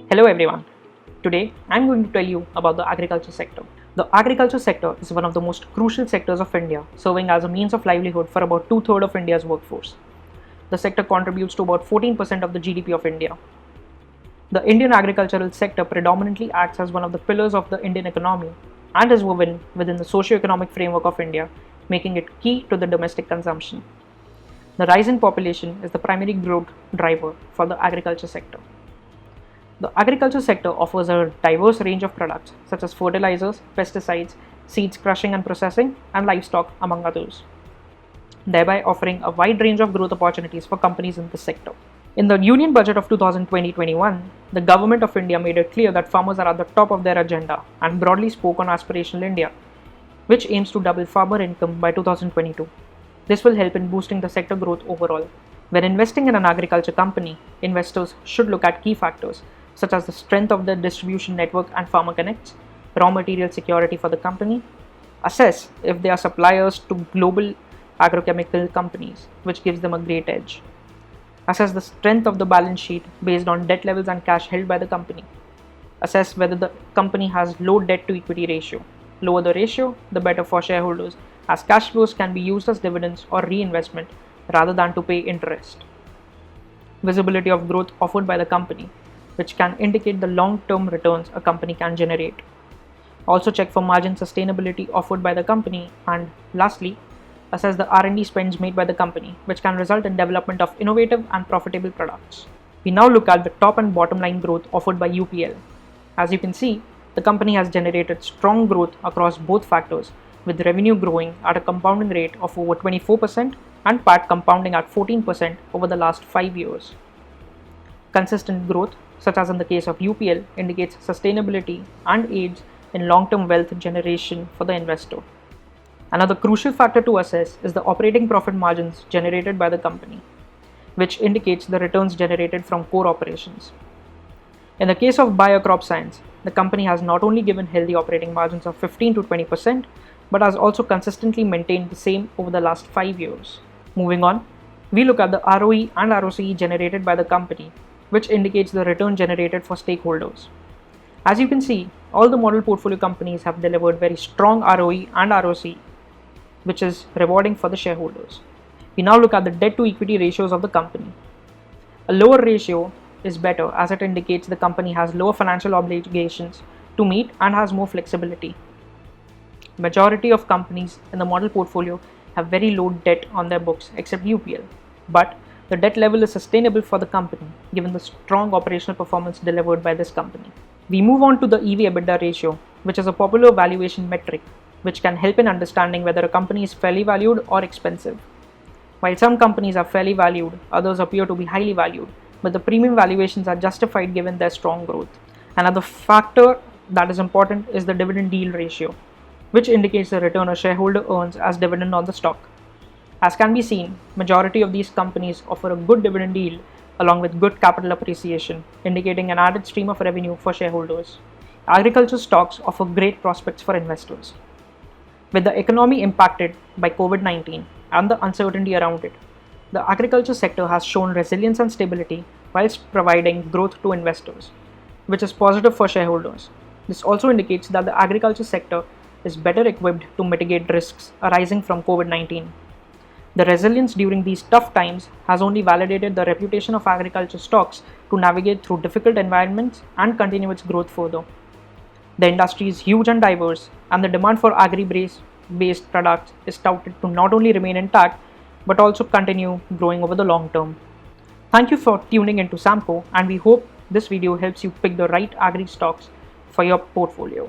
Hello everyone. Today I'm going to tell you about the agriculture sector. The agriculture sector is one of the most crucial sectors of India, serving as a means of livelihood for about two-thirds of India's workforce. The sector contributes to about 14% of the GDP of India. The Indian agricultural sector predominantly acts as one of the pillars of the Indian economy and is woven within the socio-economic framework of India, making it key to the domestic consumption. The rise in population is the primary growth driver for the agriculture sector. The agriculture sector offers a diverse range of products such as fertilizers, pesticides, seeds crushing and processing, and livestock, among others, thereby offering a wide range of growth opportunities for companies in this sector. In the Union Budget of 2020-21, the Government of India made it clear that farmers are at the top of their agenda and broadly spoke on Aspirational India, which aims to double farmer income by 2022. This will help in boosting the sector growth overall. When investing in an agriculture company, investors should look at key factors such as the strength of the distribution network and farmer connects, raw material security for the company, assess if they are suppliers to global agrochemical companies, which gives them a great edge, assess the strength of the balance sheet based on debt levels and cash held by the company, assess whether the company has low debt to equity ratio. Lower the ratio, the better for shareholders, as cash flows can be used as dividends or reinvestment rather than to pay interest. Visibility of growth offered by the company, which can indicate the long-term returns a company can generate. Also check for margin sustainability offered by the company, and lastly, assess the R&D spends made by the company, which can result in development of innovative and profitable products. We now look at the top and bottom line growth offered by UPL. As you can see, the company has generated strong growth across both factors, with revenue growing at a compounding rate of over 24% and PAT compounding at 14% over the last 5 years. Consistent growth, such as in the case of UPL, indicates sustainability and aids in long-term wealth generation for the investor. Another crucial factor to assess is the operating profit margins generated by the company, which indicates the returns generated from core operations. In the case of Bayer CropScience, the company has not only given healthy operating margins of 15 to 20%, but has also consistently maintained the same over the last 5 years. Moving on, we look at the ROE and ROCE generated by the company, which indicates the return generated for stakeholders. As you can see, all the model portfolio companies have delivered very strong ROE and ROCE, which is rewarding for the shareholders. We now look at the debt to equity ratios of the company. A lower ratio is better as it indicates the company has lower financial obligations to meet and has more flexibility. Majority of companies in the model portfolio have very low debt on their books except UPL, but the debt level is sustainable for the company given the strong operational performance delivered by this company. We move on to the EV/EBITDA ratio, which is a popular valuation metric which can help in understanding whether a company is fairly valued or expensive. While some companies are fairly valued, others appear to be highly valued, but the premium valuations are justified given their strong growth. Another factor that is important is the dividend yield ratio, which indicates the return a shareholder earns as dividend on the stock. As can be seen, majority of these companies offer a good dividend yield along with good capital appreciation, indicating an added stream of revenue for shareholders. Agriculture stocks offer great prospects for investors. With the economy impacted by COVID-19 and the uncertainty around it, the agriculture sector has shown resilience and stability whilst providing growth to investors, which is positive for shareholders. This also indicates that the agriculture sector is better equipped to mitigate risks arising from COVID-19. The resilience during these tough times has only validated the reputation of agriculture stocks to navigate through difficult environments and continue its growth further. The industry is huge and diverse, and the demand for agri-based products is touted to not only remain intact but also continue growing over the long term. Thank you for tuning into Samco, and we hope this video helps you pick the right agri stocks for your portfolio.